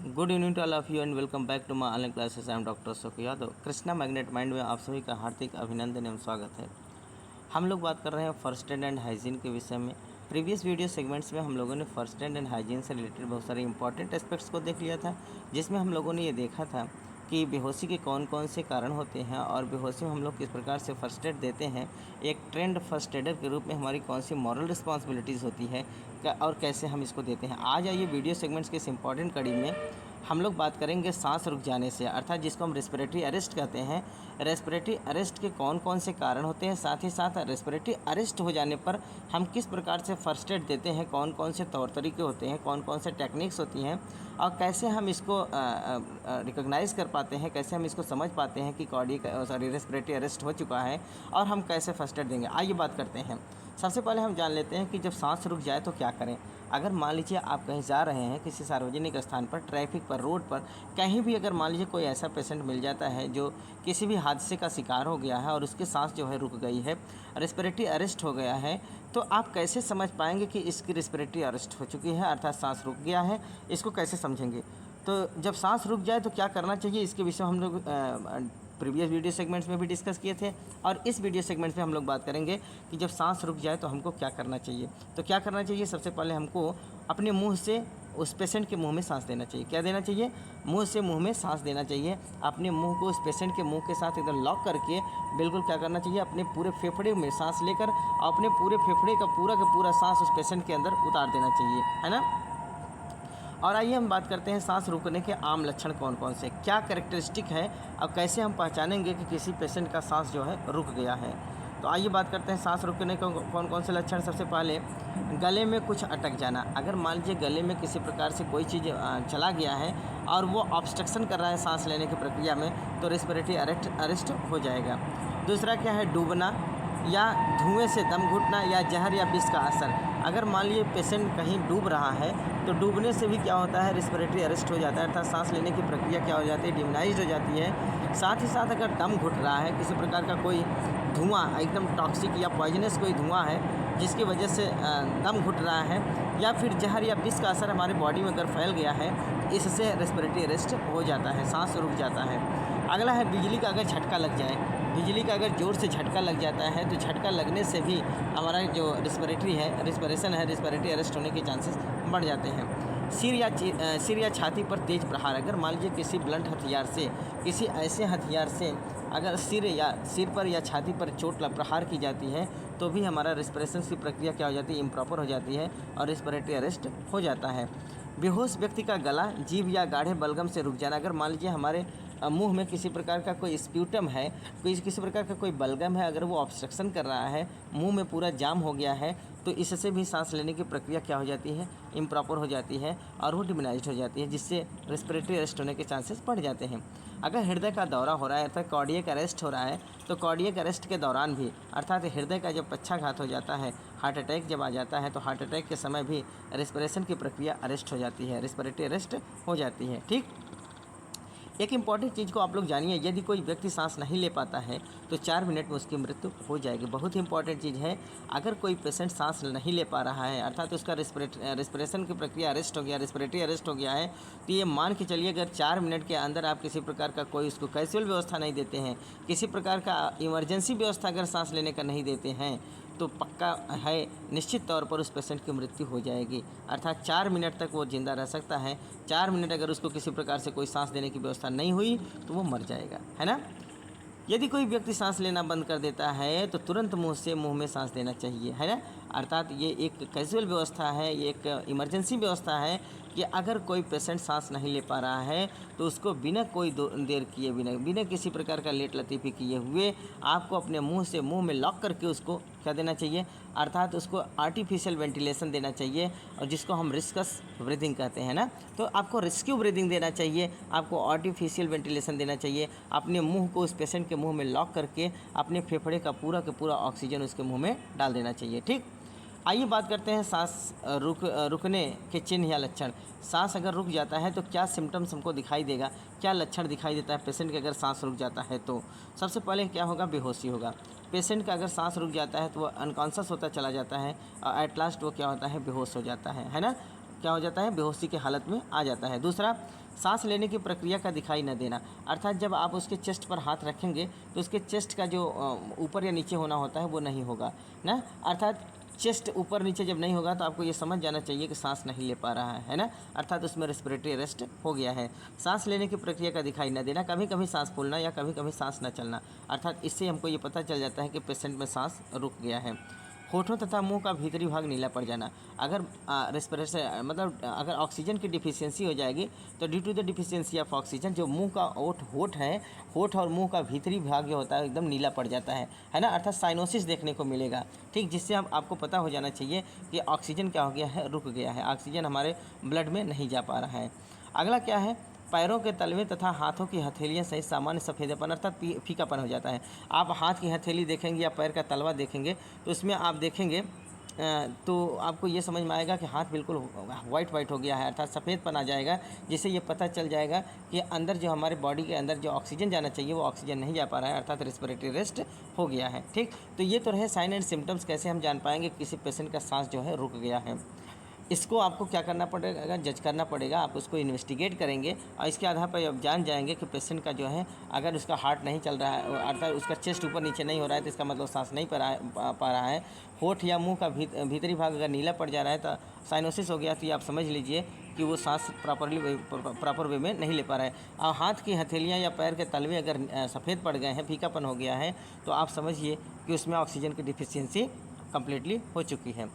Good evening to all of you and welcome back to my online classes. I am doctor Ashok Yadav. Krishna magnet mind में आप सभी का हार्दिक अभिनंदन एवं स्वागत है। हम लोग बात कर रहे हैं फर्स्ट एड एंड हाइजीन के विषय में। प्रीवियस वीडियो सेगमेंट्स में हम लोगों ने फर्स्ट एड एंड हाइजीन से रिलेटेड बहुत सारे इंपॉर्टेंट एस्पेक्ट्स को देख लिया था, जिसमें हम लोगों ने ये देखा था कि बेहोशी के कौन कौन से कारण होते हैं और बेहोशी में हम लोग किस प्रकार से फर्स्ट एड देते हैं। एक ट्रेंड फर्स्ट एडर के रूप में हमारी कौन सी मॉरल रिस्पॉन्सिबिलिटीज़ होती है और कैसे हम इसको देते हैं। आज आइए वीडियो सेगमेंट्स के इस इंपॉर्टेंट कड़ी में हम लोग बात करेंगे सांस रुक जाने से, अर्थात जिसको हम रेस्पिरेटरी अरेस्ट कहते हैं। रेस्पिरेटरी अरेस्ट के कौन कौन से कारण होते हैं, साथ ही साथ रेस्पिरेटरी अरेस्ट हो जाने पर हम किस प्रकार से फर्स्ट एड देते हैं, कौन कौन से तौर तरीके होते हैं, कौन कौन से टेक्निक्स होती हैं और कैसे हम इसको रिकॉग्नाइज़ कर पाते हैं, कैसे हम इसको समझ पाते हैं कि रेस्पिरेटरी अरेस्ट हो चुका है और हम कैसे फर्स्ट एड देंगे। आइए बात करते हैं। सबसे पहले हम जान लेते हैं कि जब सांस रुक जाए तो क्या करें। अगर मान लीजिए आप कहीं जा रहे हैं, किसी सार्वजनिक स्थान पर, ट्रैफिक पर, रोड पर, कहीं भी अगर मान लीजिए कोई ऐसा पेशेंट मिल जाता है जो किसी भी हादसे का शिकार हो गया है और उसकी सांस जो है रुक गई है, रेस्पिरेटरी अरेस्ट हो गया है, तो आप कैसे समझ पाएंगे कि इसकी रेस्पिरेटरी अरेस्ट हो चुकी है, अर्थात सांस रुक गया है। इसको कैसे समझेंगे? तो जब सांस रुक जाए तो क्या करना चाहिए, इसके विषय में हम लोग प्रीवियस वीडियो सेगमेंट्स में भी डिस्कस किए थे और इस वीडियो सेगमेंट में हम लोग बात करेंगे कि जब सांस रुक जाए तो हमको क्या करना चाहिए। तो क्या करना चाहिए, सबसे पहले हमको अपने मुंह से उस पेशेंट के मुंह में सांस देना चाहिए। क्या देना चाहिए? मुंह से मुंह में सांस देना चाहिए। अपने मुंह को उस पेशेंट के मुंह के साथ एकदम लॉक करके बिल्कुल क्या करना चाहिए, अपने पूरे फेफड़े में सांस लेकर अपने पूरे फेफड़े का पूरा सांस उस पेशेंट के अंदर उतार देना चाहिए, है ना। और आइए हम बात करते हैं सांस रुकने के आम लक्षण कौन कौन से, क्या कैरेक्टरिस्टिक है और कैसे हम पहचानेंगे कि किसी पेशेंट का सांस जो है रुक गया है। तो आइए बात करते हैं सांस रुकने के कौन कौन से लक्षण। सबसे पहले गले में कुछ अटक जाना। अगर मान लीजिए गले में किसी प्रकार से कोई चीज़ चला गया है और वो ऑब्स्ट्रक्शन कर रहा है सांस लेने की प्रक्रिया में, तो रेस्पिरेटरी अरेस्ट हो जाएगा। दूसरा क्या है, डूबना या धुएं से दम घुटना या जहर या विष का असर। अगर मान लीजिए पेशेंट कहीं डूब रहा है तो डूबने से भी क्या होता है, रेस्पिरेटरी अरेस्ट हो जाता है, अर्थात सांस लेने की प्रक्रिया क्या हो जाती है, डिमिनाइज्ड हो जाती है। साथ ही साथ अगर दम घुट रहा है, किसी प्रकार का कोई धुआं एकदम टॉक्सिक या पॉइजनस कोई धुआं है जिसकी वजह से दम घुट रहा है, या फिर जहर या विष का असर हमारे बॉडी में अगर फैल गया है, इससे रेस्पिरेटरी अरेस्ट हो जाता है, सांस रुक जाता है। अगला है बिजली का अगर झटका लग जाए। बिजली का अगर ज़ोर से झटका लग जाता है तो झटका लगने से भी हमारा जो रेस्पिरेटरी अरेस्ट होने के चांसेस बढ़ जाते हैं। सिर या छाती पर तेज प्रहार। अगर मान लीजिए किसी ब्लंट हथियार से, किसी ऐसे हथियार से अगर सिर पर या छाती पर चोट प्रहार की जाती है तो भी हमारा रेस्पिरेशन की प्रक्रिया क्या हो जाती है, इम्प्रॉपर हो जाती है और रेस्पिरेटरी अरेस्ट हो जाता है। बेहोश व्यक्ति का गला, जीभ या गाढ़े बलगम से रुक जाना। अगर मान लीजिए हमारे मुंह में किसी प्रकार का कोई स्प्यूटम है, किसी प्रकार का कोई बलगम है, अगर वो ऑब्स्ट्रक्शन कर रहा है, मुंह में पूरा जाम हो गया है, तो इससे भी सांस लेने की प्रक्रिया क्या हो जाती है, इम्प्रॉपर हो जाती है और वो डिमिनाइज्ड हो जाती है, जिससे रेस्पिरेटरी अरेस्ट होने के चांसेस बढ़ जाते हैं। अगर हृदय का दौरा हो रहा है अर्थात कार्डियक अरेस्ट हो रहा है, तो कार्डियक अरेस्ट के दौरान भी अर्थात हृदय का जब पक्षाघात हो जाता है, हार्ट अटैक जब आ जाता है, तो हार्ट अटैक के समय भी रेस्पिरेशन की प्रक्रिया अरेस्ट हो जाती है, रेस्पिरेटरी अरेस्ट हो जाती है। ठीक, एक इम्पॉर्टेंट चीज़ को आप लोग जानिए, यदि कोई व्यक्ति सांस नहीं ले पाता है तो 4 मिनट में उसकी मृत्यु हो जाएगी। बहुत ही इंपॉर्टेंट चीज़ है। अगर कोई पेशेंट सांस नहीं ले पा रहा है अर्थात उसका रेस्पिरेशन की प्रक्रिया अरेस्ट हो गया, रेस्पिरेटरी अरेस्ट हो गया है, तो ये मान के चलिए अगर 4 मिनट के अंदर आप किसी प्रकार का कोई उसको कैजुअल व्यवस्था नहीं देते हैं, किसी प्रकार का इमरजेंसी व्यवस्था अगर सांस लेने का नहीं देते हैं, तो पक्का है निश्चित तौर पर उस पेशेंट की मृत्यु हो जाएगी। अर्थात 4 मिनट तक वो जिंदा रह सकता है। 4 मिनट अगर उसको किसी प्रकार से कोई सांस देने की व्यवस्था नहीं हुई तो वो मर जाएगा, है ना। यदि कोई व्यक्ति सांस लेना बंद कर देता है तो तुरंत मुंह से मुंह में सांस देना चाहिए, है ना। अर्थात ये एक कैजुअल व्यवस्था है, ये एक इमरजेंसी व्यवस्था है कि अगर कोई पेशेंट सांस नहीं ले पा रहा है तो उसको बिना कोई देर किए, बिना किसी प्रकार का लेट लतीफ़ी किए हुए आपको अपने मुंह से मुंह में लॉक करके उसको क्या देना चाहिए, अर्थात उसको आर्टिफिशियल वेंटिलेशन देना चाहिए, और जिसको हम रिस्कस ब्रीदिंग कहते हैं ना। तो आपको रेस्क्यू ब्रीदिंग देना चाहिए, आपको आर्टिफिशियल वेंटिलेशन देना चाहिए। अपने मुंह को उस पेशेंट के मुंह में लॉक करके अपने फेफड़े का पूरा ऑक्सीजन उसके मुंह में डाल देना चाहिए। ठीक, आइए बात करते हैं सांस रुकने के चिन्ह या लक्षण। सांस अगर रुक जाता है तो क्या सिम्टम्स हमको दिखाई देगा, क्या लक्षण दिखाई देता है पेशेंट के अगर सांस रुक जाता है तो। सबसे पहले क्या होगा, बेहोशी होगा। पेशेंट का अगर सांस रुक जाता है तो वो अनकॉन्शियस होता चला जाता है और एट लास्ट वो क्या होता है, बेहोश हो जाता है ना। क्या हो जाता है, बेहोशी की हालत में आ जाता है। दूसरा, सांस लेने की प्रक्रिया का दिखाई न देना, अर्थात जब आप उसके चेस्ट पर हाथ रखेंगे तो उसके चेस्ट का जो ऊपर या नीचे होना होता है वो नहीं होगा ना, अर्थात चेस्ट ऊपर नीचे जब नहीं होगा तो आपको ये समझ जाना चाहिए कि सांस नहीं ले पा रहा है ना, अर्थात उसमें रेस्पिरेटरी अरेस्ट हो गया है। सांस लेने की प्रक्रिया का दिखाई न देना, कभी कभी सांस फूलना या कभी कभी सांस न चलना, अर्थात इससे हमको ये पता चल जाता है कि पेशेंट में सांस रुक गया है। होठों तथा मुंह का भीतरी भाग नीला पड़ जाना, अगर रेस्पिरेशन मतलब अगर ऑक्सीजन की डिफिशियंसी हो जाएगी तो due to the deficiency of oxygen जो मुंह का होठ है, होठ और मुंह का भीतरी भाग जो होता है एकदम नीला पड़ जाता है ना, अर्थात साइनोसिस देखने को मिलेगा। ठीक, जिससे आपको पता हो जाना चाहिए कि ऑक्सीजन क्या हो गया है, रुक गया है, ऑक्सीजन हमारे ब्लड में नहीं जा पा रहा है। अगला क्या है, पैरों के तलवे तथा हाथों की हथेलियां सहित सामान्य सफ़ेदपन अर्थात फीकापन हो जाता है। आप हाथ की हथेली देखेंगे या पैर का तलवा देखेंगे तो इसमें आप देखेंगे तो आपको ये समझ में आएगा कि हाथ बिल्कुल वाइट हो गया है, अर्थात सफ़ेदपन आ जाएगा, जिससे ये पता चल जाएगा कि अंदर जो हमारे बॉडी के अंदर जो ऑक्सीजन जाना चाहिए वो ऑक्सीजन नहीं जा पा रहा है, अर्थात रेस्पिरेटरी रेस्ट हो गया है। ठीक, तो ये तो रहे साइन एंड सिम्टम्स, कैसे हम जान पाएंगे किसी पेशेंट का सांस जो है रुक गया है। इसको आपको क्या करना पड़ेगा, जज करना पड़ेगा, आप उसको इन्वेस्टिगेट करेंगे और इसके आधार पर आप जान जाएंगे कि पेशेंट का जो है अगर उसका हार्ट नहीं चल रहा है, अर्थात उसका चेस्ट ऊपर नीचे नहीं हो रहा है तो इसका मतलब सांस नहीं पा रहा है। होठ या मुंह का भीतरी भाग अगर नीला पड़ जा रहा है तो साइनोसिस हो गया, तो ये आप समझ लीजिए कि वो सांस प्रॉपर वे में नहीं ले पा रहा है। और हाथ की हथेलियाँ या पैर के तलवे अगर सफ़ेद पड़ गए हैं, फीकापन हो गया है, तो आप समझिए कि उसमें ऑक्सीजन की डिफिशियंसी कम्प्लीटली हो चुकी है।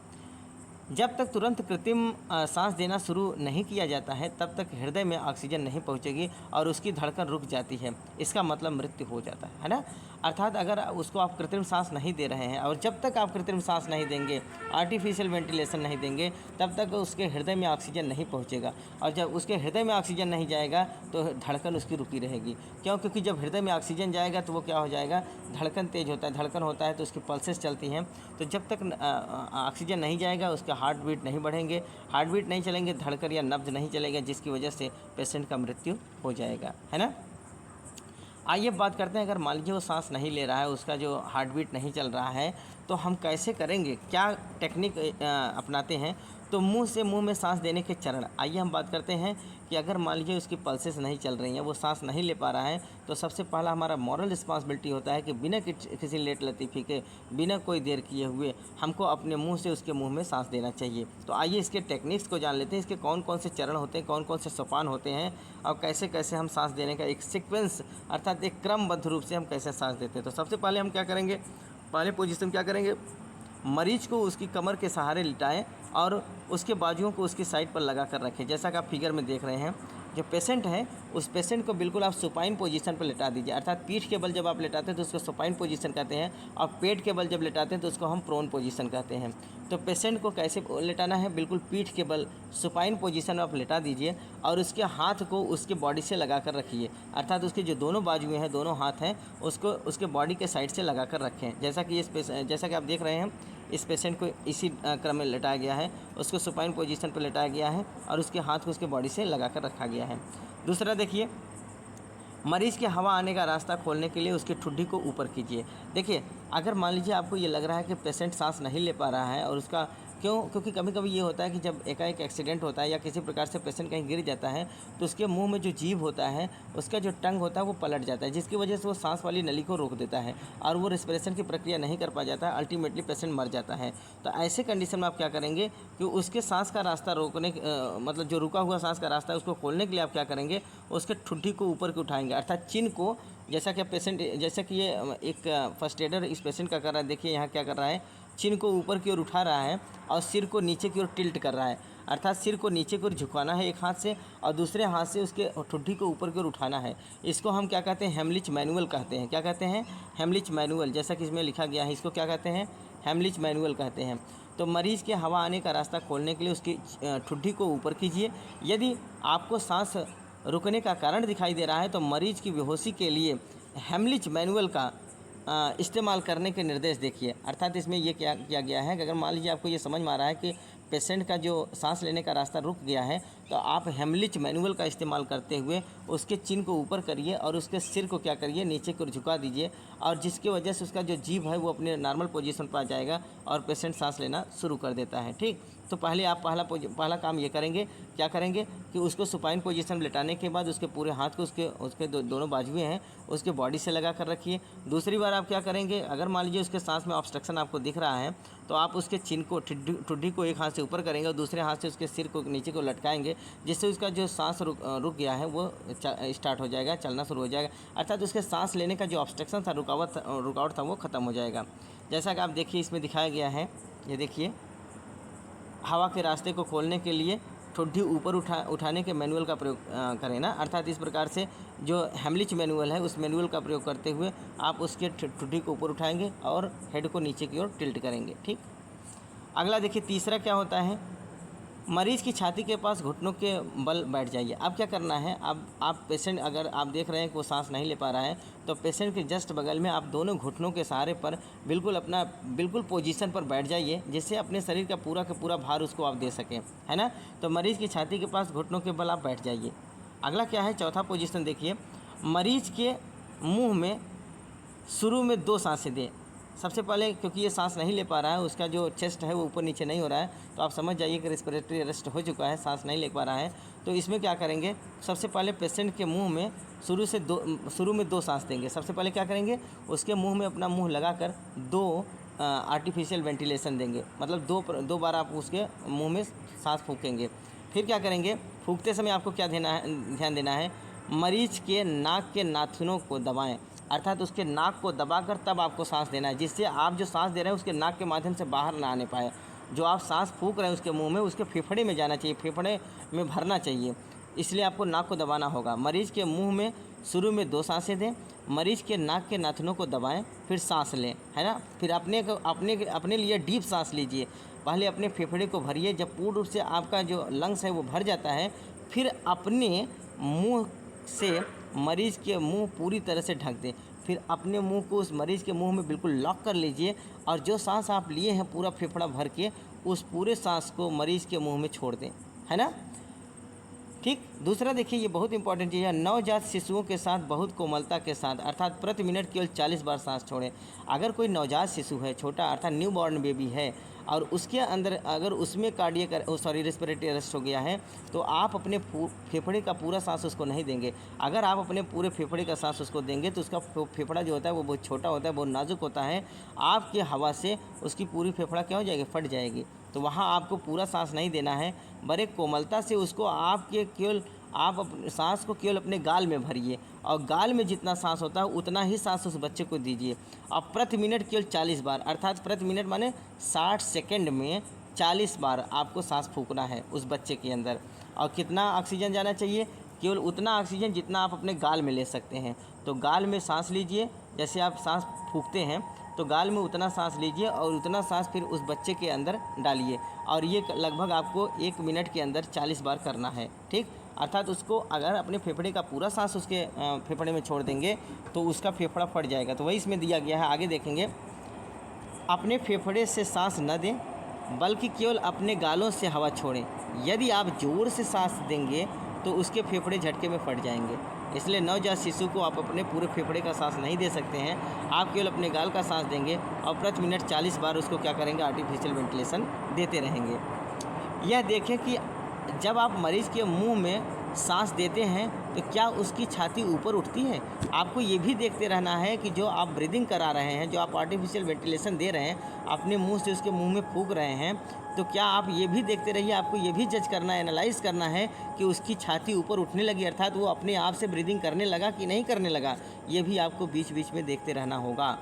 जब तक तुरंत कृत्रिम सांस देना शुरू नहीं किया जाता है तब तक हृदय में ऑक्सीजन नहीं पहुंचेगी और उसकी धड़कन रुक जाती है, इसका मतलब मृत्यु हो जाता है ना, अर्थात अगर उसको आप कृत्रिम सांस नहीं दे रहे हैं और जब तक आप कृत्रिम सांस नहीं देंगे, आर्टिफिशियल वेंटिलेशन नहीं देंगे, तब तक उसके हृदय में ऑक्सीजन नहीं पहुँचेगा और जब उसके हृदय में ऑक्सीजन नहीं जाएगा तो धड़कन उसकी रुकी रहेगी। क्यों? क्योंकि जब हृदय में ऑक्सीजन जाएगा तो वो क्या हो जाएगा, धड़कन तेज होता है, धड़कन होता है तो उसकी पल्सेस चलती हैं, तो जब तक ऑक्सीजन नहीं जाएगा उसका हार्ट बीट नहीं बढ़ेंगे, हार्ट बीट नहीं चलेंगे, धड़कन या नब्ज नहीं चलेगा, जिसकी वजह से पेशेंट का मृत्यु हो जाएगा, है ना। आइए बात करते हैं, अगर मान लीजिए वो सांस नहीं ले रहा है, उसका जो हार्ट बीट नहीं चल रहा है, तो हम कैसे करेंगे, क्या टेक्निक अपनाते हैं। तो मुंह में सांस देने के चरण, आइए हम बात करते हैं कि अगर मान लीजिए उसकी पल्सेस नहीं चल रही हैं, वो सांस नहीं ले पा रहा है, तो सबसे पहला हमारा मॉरल रिस्पॉन्सिबिलिटी होता है कि बिना किसी लेट लतीफ़ी के, बिना कोई देर किए हुए हमको अपने मुंह से उसके मुंह में सांस देना चाहिए। तो आइए इसके टेक्निक्स को जान लेते हैं, इसके कौन कौन से चरण होते हैं, कौन कौन से सोपान होते हैं और कैसे कैसे हम सांस देने का एक सीक्वेंस अर्थात एक क्रमबद्ध रूप से हम कैसे सांस देते हैं। तो सबसे पहले हम क्या करेंगे, पहले पोजीशन क्या करेंगे, मरीज को उसकी कमर के सहारे लिटाएं और उसके बाजुओं को उसकी साइड पर लगा कर रखें, जैसा कि आप फिगर में देख रहे हैं। जो पेशेंट है उस पेशेंट को बिल्कुल आप सुपाइन पोजीशन पर लेटा दीजिए, अर्थात पीठ के बल जब आप लेटाते हैं तो उसको सुपाइन पोजीशन कहते हैं और पेट के बल जब लेटाते हैं तो उसको हम प्रोन पोजीशन कहते हैं। तो पेशेंट को कैसे लेटाना है, बिल्कुल पीठ के बल सुपाइन पोजीशन में आप लेटा दीजिए और उसके हाथ को उसके बॉडी से लगा कर रखिए, अर्थात उसके जो दोनों बाजुएँ हैं, दोनों हाथ हैं, उसको उसके बॉडी के साइड से लगा कर रखें, जैसा कि आप देख रहे हैं। इस पेशेंट को इसी क्रम में लेटाया गया है, उसको सुपाइन पोजीशन पर लेटाया गया है और उसके हाथ को उसके बॉडी से लगा कर रखा गया है। दूसरा देखिए, मरीज़ के हवा आने का रास्ता खोलने के लिए उसकी ठुड्डी को ऊपर कीजिए। देखिए, अगर मान लीजिए आपको ये लग रहा है कि पेशेंट सांस नहीं ले पा रहा है और उसका क्योंकि कभी कभी ये होता है कि जब एकाएक एक्सीडेंट होता है या किसी प्रकार से पेशेंट कहीं गिर जाता है तो उसके मुंह में जो जीभ होता है, उसका जो टंग होता है वो पलट जाता है, जिसकी वजह से वो सांस वाली नली को रोक देता है और वो रेस्पिरेशन की प्रक्रिया नहीं कर पा जाता है, अल्टीमेटली पेशेंट मर जाता है। तो ऐसे कंडीशन में आप क्या करेंगे कि उसके सांस का रास्ता रोकने मतलब जो रुका हुआ सांस का रास्ता है उसको खोलने के लिए आप क्या करेंगे, उसके ठुड्डी को ऊपर के उठाएंगे, अर्थात चिन को, जैसा कि ये एक फर्स्ट एडर इस पेशेंट का कर रहा है। देखिए यहाँ क्या कर रहा है, चिन को ऊपर की ओर उठा रहा है और सिर को नीचे की ओर टिल्ट कर रहा है, अर्थात सिर को नीचे की ओर झुकाना है एक हाथ से और दूसरे हाथ से उसके ठुड्डी को ऊपर की ओर उठाना है। इसको हम क्या कहते हैं, हेमलिच मैनुअल कहते हैं। क्या कहते हैं, हेमलिच मैनुअल, जैसा कि इसमें लिखा गया है, इसको क्या कहते हैं, हेमलिच मैनुअल कहते हैं। तो मरीज़ के हवा आने का रास्ता खोलने के लिए उसकी ठुड्डी को ऊपर कीजिए। यदि आपको सांस रुकने का कारण दिखाई दे रहा है तो मरीज़ की बेहोशी के लिए हेमलिच मैनुअल का इस्तेमाल करने के निर्देश देखिए, अर्थात इसमें ये क्या किया गया है कि अगर मान लीजिए आपको ये समझ में आ रहा है कि पेशेंट का जो सांस लेने का रास्ता रुक गया है तो आप हेमलिच मैनुअल का इस्तेमाल करते हुए उसके चिन को ऊपर करिए और उसके सिर को क्या करिए, नीचे को झुका दीजिए, और जिसकी वजह से उसका जो जीभ है वो अपने नॉर्मल पोजीशन पर आ जाएगा और पेशेंट सांस लेना शुरू कर देता है। ठीक, तो पहले आप पहला काम ये करेंगे, क्या करेंगे कि उसको सुपाइन पोजीशन में लेटाने के बाद उसके पूरे हाथ को उसके दोनों बाजुएं हैं उसके बॉडी से लगा कर रखिए। दूसरी बार आप क्या करेंगे, अगर मान लीजिए उसके सांस में ऑब्स्ट्रक्शन आपको दिख रहा है तो आप उसके चिन को, ठुड्डी को एक हाथ से ऊपर करेंगे और दूसरे हाथ से उसके सिर को नीचे को लटकाएंगे, जिससे उसका जो सांस रुक गया है वो स्टार्ट हो जाएगा, चलना शुरू हो जाएगा, अर्थात उसके सांस लेने का जो ऑब्स्ट्रक्शन था, रुकावट था वो ख़त्म हो जाएगा। जैसा कि आप देखिए इसमें दिखाया गया है, ये देखिए हवा के रास्ते को खोलने के लिए ठुड्डी ऊपर उठाने के मैनुअल का प्रयोग करें ना, अर्थात इस प्रकार से जो हेमलिच मैनुअल है उस मैनुअल का प्रयोग करते हुए आप उसके ठुड्डी को ऊपर उठाएंगे और हेड को नीचे की ओर टिल्ट करेंगे। ठीक, अगला देखिए तीसरा क्या होता है, मरीज़ की छाती के पास घुटनों के बल बैठ जाइए। अब क्या करना है, अब आप पेशेंट, अगर आप देख रहे हैं कि वो सांस नहीं ले पा रहा है तो पेशेंट के जस्ट बगल में आप दोनों घुटनों के सहारे पर बिल्कुल पोजीशन पर बैठ जाइए, जिससे अपने शरीर का पूरा भार उसको आप दे सकें, है ना। तो मरीज़ की छाती के पास घुटनों के बल आप बैठ जाइए। अगला क्या है, चौथा पोजीशन देखिए, मरीज़ के मुँह में शुरू में 2 सांसें दें। सबसे पहले क्योंकि ये सांस नहीं ले पा रहा है, उसका जो चेस्ट है वो ऊपर नीचे नहीं हो रहा है, तो आप समझ जाइए कि रेस्पिरेटरी अरेस्ट हो चुका है, सांस नहीं ले पा रहा है। तो इसमें क्या करेंगे, सबसे पहले पेशेंट के मुंह में शुरू में 2 सांस देंगे। सबसे पहले क्या करेंगे, उसके मुंह में अपना मुंह लगाकर 2 आर्टिफिशियल वेंटिलेशन देंगे, मतलब 2 बार आप उसके मुँह में सांस फूकेंगे। फिर क्या करेंगे, फूकते समय आपको क्या ध्यान देना है, मरीज़ के नाक के नाखूनों को दबाएँ, अर्थात उसके नाक को दबाकर तब आपको सांस देना है, जिससे आप जो सांस दे रहे हैं उसके नाक के माध्यम से बाहर ना आने पाए। जो आप सांस फूंक रहे हैं उसके मुंह में, उसके फेफड़े में जाना चाहिए, फेफड़े में भरना चाहिए, इसलिए आपको नाक को दबाना होगा। मरीज़ के मुंह में शुरू में 2 सांसें दें, मरीज़ के नाक के नाखूनों को दबाएं, फिर सांस लें, है ना। फिर अपने लिए डीप सांस लीजिए, पहले अपने फेफड़े को भरिए, जब पूर्ण रूप से आपका जो लंग्स है वो भर जाता है, फिर अपने मुँह से मरीज़ के मुंह पूरी तरह से ढक दें, फिर अपने मुंह को उस मरीज़ के मुंह में बिल्कुल लॉक कर लीजिए और जो सांस आप लिए हैं पूरा फेफड़ा भर के, उस पूरे सांस को मरीज़ के मुंह में छोड़ दें, है ना। ठीक, दूसरा देखिए, ये बहुत इंपॉर्टेंट चीज़ है, नवजात शिशुओं के साथ बहुत कोमलता के साथ, अर्थात प्रति मिनट केवल 40 बार सांस छोड़ें। अगर कोई नवजात शिशु है, छोटा अर्थात न्यू बॉर्न बेबी है, और उसके अंदर अगर उसमें रेस्पिरेटरी अरेस्ट हो गया है, तो आप अपने फेफड़े का पूरा सांस उसको नहीं देंगे। अगर आप अपने पूरे फेफड़े का सांस उसको देंगे तो उसका फेफड़ा जो होता है वो बहुत छोटा होता है, बहुत नाजुक होता है, आपके हवा से उसकी पूरी फेफड़ा क्या हो जाएगी, फट जाएगी। तो वहाँ आपको पूरा सांस नहीं देना है, बड़े कोमलता से उसको आप सांस को केवल अपने गाल में भरिए, और गाल में जितना सांस होता है उतना ही सांस उस बच्चे को दीजिए। अब प्रति मिनट केवल 40 बार, अर्थात प्रति मिनट माने 60 सेकंड में 40 बार आपको सांस फूंकना है उस बच्चे के अंदर। और कितना ऑक्सीजन जाना चाहिए, केवल उतना ऑक्सीजन जितना आप अपने गाल में ले सकते हैं। तो गाल में सांस लीजिए, जैसे आप सांस फूंकते हैं तो गाल में उतना सांस लीजिए और उतना सांस फिर उस बच्चे के अंदर डालिए, और ये लगभग आपको 1 मिनट के अंदर 40 बार करना है। ठीक, अर्थात उसको अगर अपने फेफड़े का पूरा सांस उसके फेफड़े में छोड़ देंगे तो उसका फेफड़ा फट जाएगा। तो वही इसमें दिया गया है, आगे देखेंगे, अपने फेफड़े से सांस न दें बल्कि केवल अपने गालों से हवा छोड़ें। यदि आप जोर से सांस देंगे तो उसके फेफड़े झटके में फट जाएंगे, इसलिए नवजात शिशु को आप अपने पूरे फेफड़े का सांस नहीं दे सकते हैं, आप केवल अपने गाल का सांस देंगे और प्रति मिनट 40 बार उसको क्या करेंगे, आर्टिफिशियल वेंटिलेशन देते रहेंगे। यह देखें कि जब आप मरीज़ के मुंह में सांस देते हैं तो क्या उसकी छाती ऊपर उठती है। आपको ये भी देखते रहना है कि जो आप ब्रीदिंग करा रहे हैं, जो आप आर्टिफिशियल वेंटिलेशन दे रहे हैं, अपने मुंह से उसके मुंह में फूंक रहे हैं, तो क्या आप ये भी देखते रहिए, आपको ये भी जज करना है, एनालाइज करना है कि उसकी छाती ऊपर उठने लगी, अर्थात वो अपने आप से ब्रीदिंग करने लगा कि नहीं करने लगा। ये भी आपको बीच बीच में देखते रहना होगा।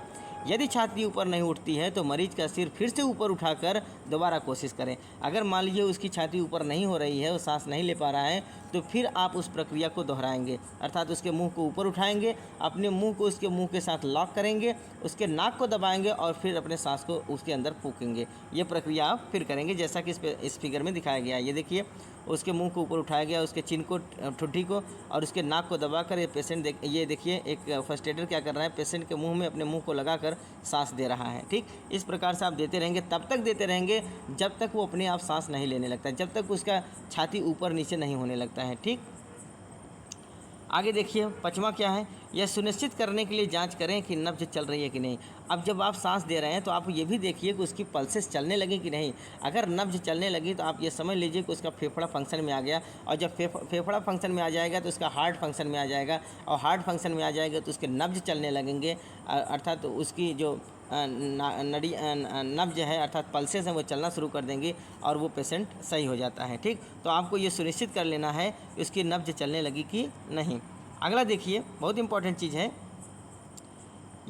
यदि छाती ऊपर नहीं उठती है तो मरीज़ का सिर फिर से ऊपर उठाकर दोबारा कोशिश करें। अगर मान लीजिए उसकी छाती ऊपर नहीं हो रही है, वो सांस नहीं ले पा रहा है, तो फिर आप उस प्रक्रिया को दोहराएंगे, अर्थात उसके मुंह को ऊपर उठाएंगे, अपने मुंह को उसके मुंह के साथ लॉक करेंगे, उसके नाक को दबाएंगे और फिर अपने सांस को उसके अंदर फूकेंगे। ये प्रक्रिया आप फिर करेंगे जैसा कि इस फिगर में दिखाया गया है। ये देखिए, उसके मुंह को ऊपर उठाया गया, उसके चिन को, ठुड्डी को और उसके नाक को दबाकर ये पेशेंट ये देखिए एक फर्स्ट एडर क्या कर रहा है, पेशेंट के मुंह में अपने मुंह को लगाकर सांस दे रहा है। ठीक, इस प्रकार से आप देते रहेंगे, तब तक देते रहेंगे जब तक वो अपने आप सांस नहीं लेने लगता है, जब तक उसका छाती ऊपर नीचे नहीं होने लगता है। ठीक, आगे देखिए 5वां क्या है, यह सुनिश्चित करने के लिए जांच करें कि नब्ज चल रही है कि नहीं। अब जब आप सांस दे रहे हैं तो आप ये भी देखिए कि उसकी पल्सेस चलने लगी कि नहीं। अगर नब्ज चलने लगी तो आप ये समझ लीजिए कि उसका फेफड़ा फंक्शन में आ गया, और जब फेफड़ा फंक्शन में आ जाएगा तो उसका हार्ट फंक्शन में आ जाएगा, और हार्ट फंक्शन में आ जाएगा तो उसके नब्ज चलने लगेंगे, अर्थात तो उसकी जो नड़ी नब्ज है अर्थात पल्सेस हैं वो चलना शुरू कर देंगी और वो पेशेंट सही हो जाता है। ठीक, तो आपको ये सुनिश्चित कर लेना है कि उसकी नब्ज चलने लगी कि नहीं। अगला देखिए, बहुत इंपॉर्टेंट चीज़ है,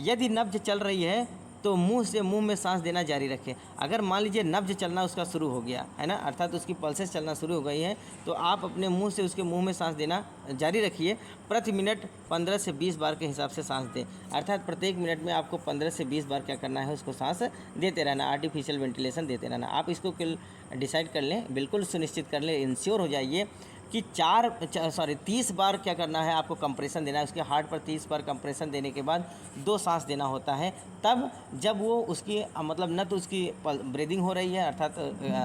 यदि नब्ज चल रही है तो मुंह से मुंह में सांस देना जारी रखें। अगर मान लीजिए नब्ज चलना उसका शुरू हो गया है ना, अर्थात उसकी पल्सेस चलना शुरू हो गई है, तो आप अपने मुंह से उसके मुंह में सांस देना जारी रखिए। प्रति मिनट 15 से 20 बार के हिसाब से सांस दें, अर्थात प्रत्येक मिनट में आपको 15 से 20 बार क्या करना है, उसको सांस देते रहना, आर्टिफिशियल वेंटिलेशन देते रहना। आप इसको डिसाइड कर लें, बिल्कुल सुनिश्चित कर लें, इंश्योर हो जाइए कि 30 बार क्या करना है, आपको कंप्रेशन देना है। उसके हार्ट पर 30 बार कंप्रेशन देने के बाद 2 सांस देना होता है, तब जब वो उसकी मतलब न तो उसकी ब्रीदिंग हो रही है अर्थात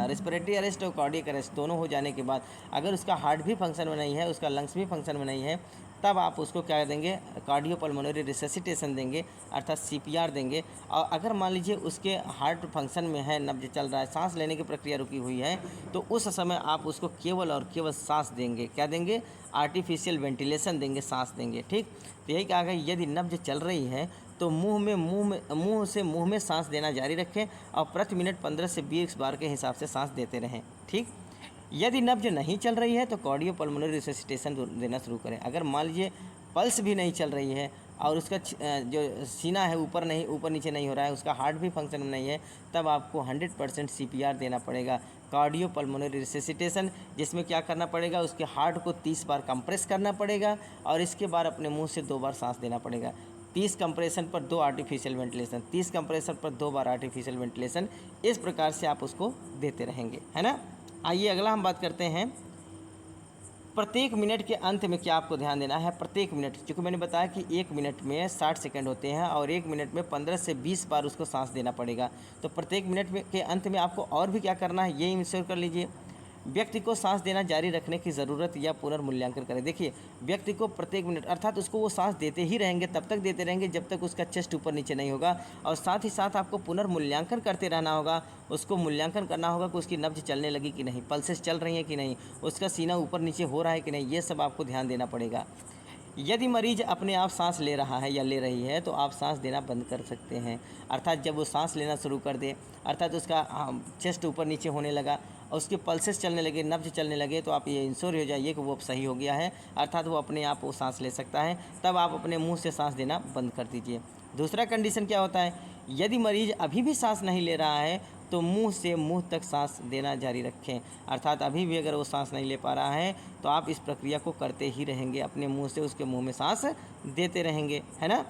रेस्पिरेटरी अरेस्ट और कार्डियक अरेस्ट दोनों हो जाने के बाद, अगर उसका हार्ट भी फंक्शन में नहीं है, उसका लंग्स भी फंक्शन में नहीं है, तब आप उसको क्या देंगे, कार्डियोपल्मोनरी रिससिटेशन देंगे अर्थात CPR देंगे। और अगर मान लीजिए उसके हार्ट फंक्शन में है, नब्ज चल रहा है, सांस लेने की प्रक्रिया रुकी हुई है, तो उस समय आप उसको केवल और केवल सांस देंगे। क्या देंगे, आर्टिफिशियल वेंटिलेशन देंगे, सांस देंगे। ठीक, तो यही कहा गया, यदि नब्ज चल रही है तो मुंह से मुंह में सांस देना जारी रखें और प्रति मिनट 15 से 20 बार के हिसाब से सांस देते रहें। ठीक, यदि नब्ज नहीं चल रही है तो कार्डियोपल्मोनरी रिससिटेशन देना शुरू करें। अगर मान लीजिए पल्स भी नहीं चल रही है और उसका जो सीना है ऊपर नीचे नहीं हो रहा है, उसका हार्ट भी फंक्शन में नहीं है, तब आपको 100% CPR देना पड़ेगा, कार्डियोपल्मोनरी रिससिटेशन, जिसमें क्या करना पड़ेगा, उसके हार्ट को 30 बार कंप्रेस करना पड़ेगा और इसके बाद अपने मुंह से 2 बार सांस देना पड़ेगा। 30 कंप्रेशन पर 2 आर्टिफिशियल वेंटिलेशन, 30 कंप्रेशन पर 2 बार आर्टिफिशियल वेंटिलेशन, इस प्रकार से आप उसको देते रहेंगे, है ना। आइए अगला हम बात करते हैं, प्रत्येक मिनट के अंत में क्या आपको ध्यान देना है। प्रत्येक मिनट, क्योंकि मैंने बताया कि 1 मिनट में 60 सेकंड होते हैं और 1 मिनट में 15 से 20 बार उसको सांस देना पड़ेगा। तो प्रत्येक मिनट में के अंत में आपको और भी क्या करना है, ये इंश्योर कर लीजिए। व्यक्ति को सांस देना जारी रखने की ज़रूरत या पुनर्मूल्यांकन करें। देखिए, व्यक्ति को प्रत्येक मिनट अर्थात उसको वो सांस देते ही रहेंगे, तब तक देते रहेंगे जब तक उसका चेस्ट ऊपर नीचे नहीं होगा, और साथ ही साथ आपको पुनर्मूल्यांकन करते रहना होगा। उसको मूल्यांकन करना होगा कि उसकी नब्ज चलने लगी कि नहीं, पल्सेस चल रही हैं कि नहीं, उसका सीना ऊपर नीचे हो रहा है कि नहीं, ये सब आपको ध्यान देना पड़ेगा। यदि मरीज अपने आप सांस ले रहा है या ले रही है तो आप सांस देना बंद कर सकते हैं, अर्थात जब वो सांस लेना शुरू कर दे, अर्थात उसका चेस्ट ऊपर नीचे होने लगा और उसके पल्सेस चलने लगे, नब्ज चलने लगे, तो आप ये इंश्योर हो जाइए कि वो अब सही हो गया है, अर्थात वो अपने आप वो सांस ले सकता है। तब आप अपने मुंह से सांस देना बंद कर दीजिए। दूसरा कंडीशन क्या होता है, यदि मरीज अभी भी सांस नहीं ले रहा है तो मुंह से मुंह तक सांस देना जारी रखें, अर्थात अभी भी अगर वो सांस नहीं ले पा रहा है तो आप इस प्रक्रिया को करते ही रहेंगे, अपने मुंह से उसके मुंह में सांस देते रहेंगे, है ना।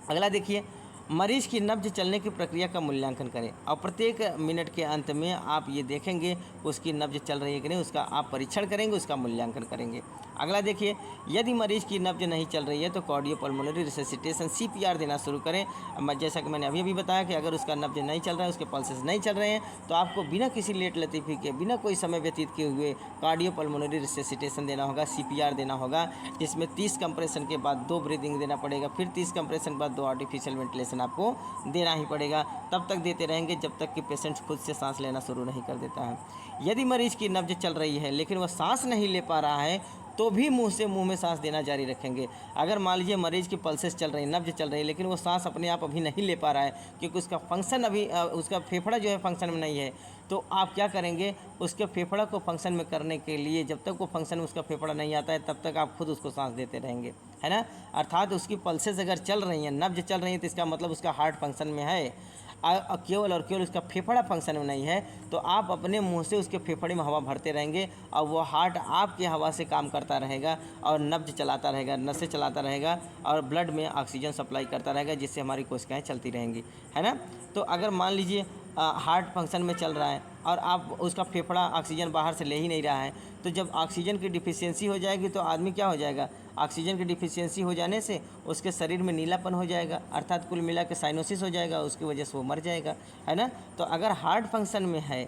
अगला देखिए, मरीज की नब्ज चलने की प्रक्रिया का मूल्यांकन करें और प्रत्येक मिनट के अंत में आप ये देखेंगे उसकी नब्ज चल रही है कि नहीं, उसका आप परीक्षण करेंगे, उसका मूल्यांकन करेंगे। अगला देखिए, यदि मरीज की नब्ज नहीं चल रही है तो कार्डियोपल्मोनरी रिससिटेशन CPR देना शुरू करें। जैसा कि मैंने अभी बताया कि अगर उसका नब्ज नहीं चल रहा है, उसके पल्सेस नहीं चल रहे हैं, तो आपको बिना किसी लेट लतीफ़ी के, बिना कोई समय व्यतीत किए हुए कार्डियोपल्मोनरी रिससिटेशन देना होगा, CPR देना होगा, जिसमें 30 कंप्रेशन के बाद 2 ब्रीदिंग देना पड़ेगा, फिर 30 कंप्रेशन के बाद 2 आर्टिफिशियल वेंटिलेशन आपको देना ही पड़ेगा। तब तक देते रहेंगे जब तक कि पेशेंट खुद से सांस लेना शुरू नहीं कर देता है। यदि मरीज की नब्ज चल रही है लेकिन वह सांस नहीं ले पा रहा है तो भी मुंह से मुंह में सांस देना जारी रखेंगे। अगर मान लीजिए मरीज की पल्सेस चल रही है, नब्ज चल रही है, लेकिन वो सांस अपने आप अभी नहीं ले पा रहा है क्योंकि उसका फंक्शन अभी उसका फेफड़ा जो है फंक्शन में नहीं है, तो आप क्या करेंगे, उसके फेफड़ा को फंक्शन में करने के लिए जब तक वो फंक्शन में उसका फेफड़ा नहीं आता है तब तक आप खुद उसको सांस देते रहेंगे, है ना। अर्थात उसकी पल्सेस अगर चल रही हैं, नब्ज चल रही हैं, तो इसका मतलब उसका हार्ट फंक्शन में है। केवल और केवल उसका फेफड़ा फंक्शन में नहीं है तो आप अपने मुंह से उसके फेफड़े में हवा भरते रहेंगे और वो हार्ट आपकी हवा से काम करता रहेगा और नब्ज चलाता रहेगा, नसें चलाता रहेगा और ब्लड में ऑक्सीजन सप्लाई करता रहेगा, जिससे हमारी कोशिकाएं चलती रहेंगी, है ना। तो अगर मान लीजिए हार्ट फंक्शन में चल रहा है और आप उसका फेफड़ा ऑक्सीजन बाहर से ले ही नहीं रहा है, तो जब ऑक्सीजन की डिफिशियंसी हो जाएगी तो आदमी क्या हो जाएगा, ऑक्सीजन की डिफिशियंसी हो जाने से उसके शरीर में नीलापन हो जाएगा, अर्थात कुल मिला के साइनोसिस हो जाएगा, उसकी वजह से वो मर जाएगा, है ना। तो अगर हार्ट फंक्शन में है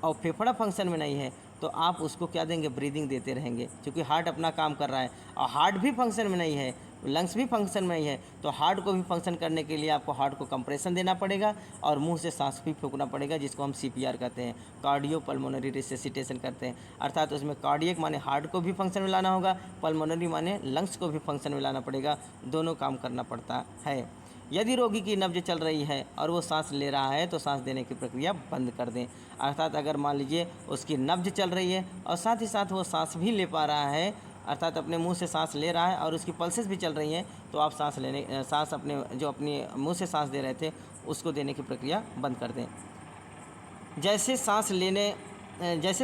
और फेफड़ा फंक्शन में नहीं है तो आप उसको क्या देंगे, ब्रीदिंग देते रहेंगे, क्योंकि हार्ट अपना काम कर रहा है। और हार्ट भी फंक्शन में नहीं है, लंग्स भी फंक्शन में नहीं है, तो हार्ट को भी फंक्शन करने के लिए आपको हार्ट को कंप्रेशन देना पड़ेगा और मुंह से सांस भी फूंकना पड़ेगा, जिसको हम CPR कहते हैं, कार्डियो पल्मोनरी रिससिटेशन करते हैं। अर्थात उसमें कार्डियक माने हार्ट को भी फंक्शन में लाना होगा, पल्मोनरी माने लंग्स को भी फंक्शन में लाना पड़ेगा, दोनों काम करना पड़ता है। यदि रोगी की नब्ज चल रही है और वो सांस ले रहा है तो सांस देने की प्रक्रिया बंद कर दें। अर्थात अगर मान लीजिए उसकी नब्ज चल रही है और साथ ही साथ वो सांस भी ले पा रहा है, अर्थात अपने मुंह से सांस ले रहा है और उसकी पल्सेस भी चल रही हैं, तो आप सांस अपने मुंह से सांस दे रहे थे उसको देने की प्रक्रिया बंद कर दें। जैसे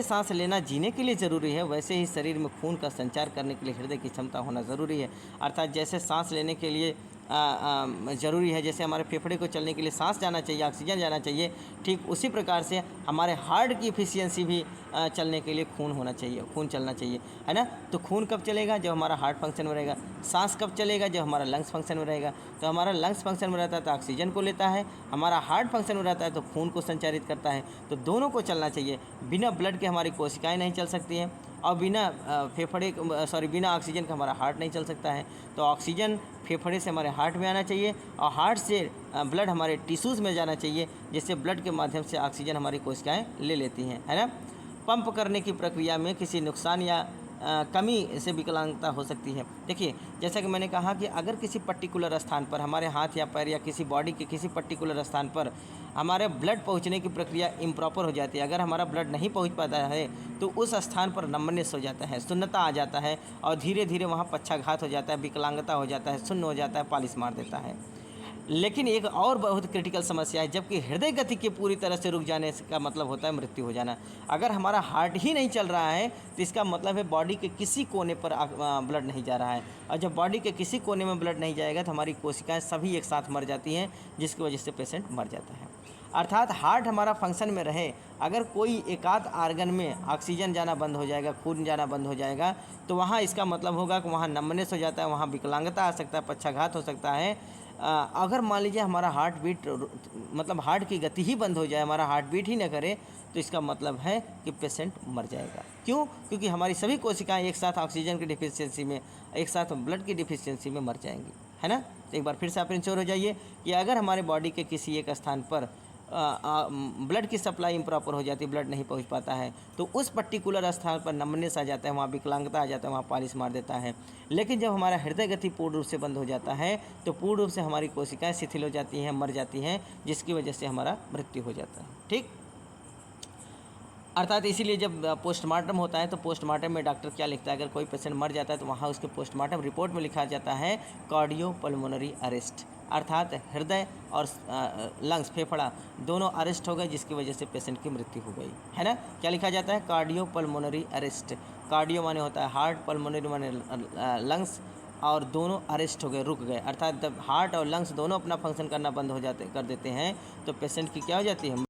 सांस लेना जीने के लिए ज़रूरी है, वैसे ही शरीर में खून का संचार करने के लिए हृदय की क्षमता होना ज़रूरी है। अर्थात जैसे सांस लेने के लिए ज़रूरी है, जैसे हमारे फेफड़े को चलने के लिए सांस जाना चाहिए, ऑक्सीजन जाना चाहिए, ठीक उसी प्रकार से हमारे हार्ट की एफिशिएंसी भी चलने के लिए खून होना चाहिए, खून चलना चाहिए, है ना। तो खून कब चलेगा, जब हमारा हार्ट फंक्शन में रहेगा। सांस कब चलेगा, जब हमारा लंग्स फंक्शन में रहेगा। तो हमारा लंग्स फंक्शन में रहता है तो ऑक्सीजन को लेता है, हमारा हार्ट फंक्शन में रहता है तो खून को संचारित करता है। तो दोनों को चलना चाहिए। बिना ब्लड के हमारी कोशिकाएँ नहीं चल सकती हैं और बिना ऑक्सीजन के हमारा हार्ट नहीं चल सकता है। तो ऑक्सीजन फेफड़े से हमारे हार्ट में आना चाहिए और हार्ट से ब्लड हमारे टिश्यूज़ में जाना चाहिए, जिससे ब्लड के माध्यम से ऑक्सीजन हमारी कोशिकाएं ले लेती हैं, है ना। पंप करने की प्रक्रिया में किसी नुकसान या कमी से विकलांगता हो सकती है। देखिए, जैसा कि मैंने कहा कि अगर किसी पर्टिकुलर स्थान पर हमारे हाथ या पैर या किसी बॉडी के किसी पर्टिकुलर स्थान पर हमारे ब्लड पहुंचने की प्रक्रिया इम्प्रॉपर हो जाती है, अगर हमारा ब्लड नहीं पहुंच पाता है तो उस स्थान पर नम्बनेस हो जाता है, सुन्नता आ जाता है और धीरे धीरे वहाँ पक्षाघात हो जाता है, विकलांगता हो जाता है, सुन्न हो जाता है, पालिश मार देता है। लेकिन एक और बहुत क्रिटिकल समस्या है, जबकि हृदय गति के पूरी तरह से रुक जाने का मतलब होता है मृत्यु हो जाना। अगर हमारा हार्ट ही नहीं चल रहा है तो इसका मतलब है बॉडी के किसी कोने पर ब्लड नहीं जा रहा है, और जब बॉडी के किसी कोने में ब्लड नहीं जाएगा तो हमारी कोशिकाएं सभी एक साथ मर जाती हैं, जिसकी वजह से पेशेंट मर जाता है। अर्थात हार्ट हमारा फंक्शन में रहे, अगर कोई एकाध आर्गन में ऑक्सीजन जाना बंद हो जाएगा, खून जाना बंद हो जाएगा, तो वहाँ इसका मतलब होगा कि वहाँ नम्बनेस हो जाता है, वहाँ विकलांगता आ सकता है, पक्षाघात हो सकता है। अगर मान लीजिए हमारा हार्ट बीट मतलब हार्ट की गति ही बंद हो जाए, हमारा हार्ट बीट ही न करे, तो इसका मतलब है कि पेशेंट मर जाएगा। क्यों? क्योंकि हमारी सभी कोशिकाएं एक साथ ऑक्सीजन की डिफिशियंसी में, एक साथ ब्लड की डिफिशियंसी में मर जाएंगी, है ना। तो एक बार फिर से आप इंश्योर हो जाइए कि अगर हमारे बॉडी के किसी एक स्थान पर ब्लड की सप्लाई इम्प्रॉपर हो जाती है, ब्लड नहीं पहुंच पाता है, तो उस पर्टिकुलर स्थान पर नम्बनेस आ जाता है, वहाँ विकलांगता आ जाता है, वहाँ पालिश मार देता है। लेकिन जब हमारा हृदय गति पूर्ण रूप से बंद हो जाता है तो पूर्ण रूप से हमारी कोशिकाएं शिथिल हो जाती हैं, मर जाती हैं, जिसकी वजह से हमारा मृत्यु हो जाता है। ठीक, अर्थात इसीलिए जब पोस्टमार्टम होता है तो पोस्टमार्टम में डॉक्टर क्या लिखता है, अगर कोई पेशेंट मर जाता है तो वहाँ उसके पोस्टमार्टम रिपोर्ट में लिखा जाता है कार्डियो पल्मोनरी अरेस्ट, अर्थात हृदय और लंग्स फेफड़ा दोनों अरेस्ट हो गए, जिसकी वजह से पेशेंट की मृत्यु हो गई, है ना। क्या लिखा जाता है? Cardio pulmonary arrest. कार्डियो माने होता है हार्ट, पल्मोनरी माने लंग्स, और दोनों अरेस्ट हो गए, रुक गए। अर्थात जब हार्ट और लंग्स दोनों अपना फंक्शन करना बंद हो जाते कर देते हैं तो पेशेंट की क्या हो जाती है?